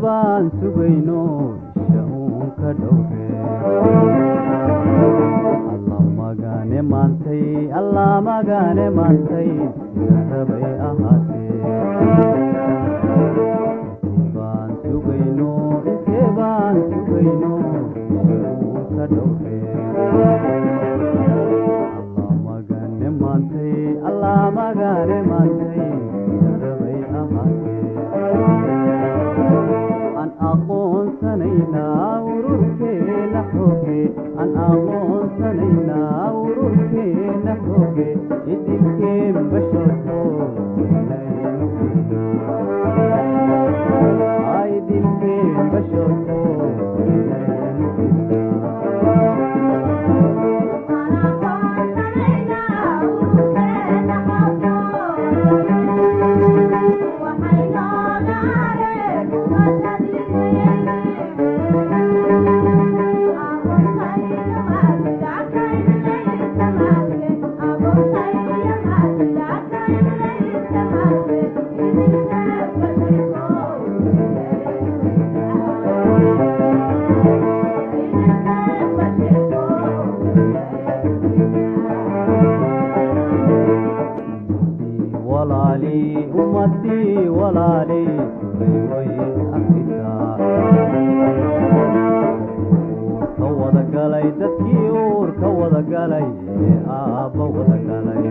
baan sugayno shaun ka dhowre alla magane maantay rabay ahaatee baan sugayno shaun ka dhowre alla magane maantay rabay ahaatee an aqoonsanayna ururkeena xooge an aqoonsanayna ururkeena xooge idilkeen basharko idilkeen basharko ummadii walaali way afrikaa ka wada galay dadkii uur ka wada galay ee aabba wada galay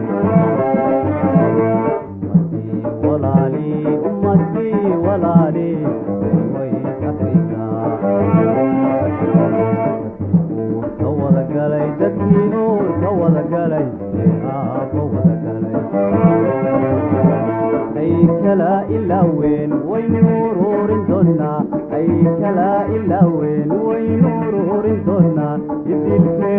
ummadii walaali way afrikaa ka wada galay dadkii uur ka wada galay ee aabba wada galay kala ilaaween waynuururin doonaa ay kala ilaaween waynuururin doonaa idilkeen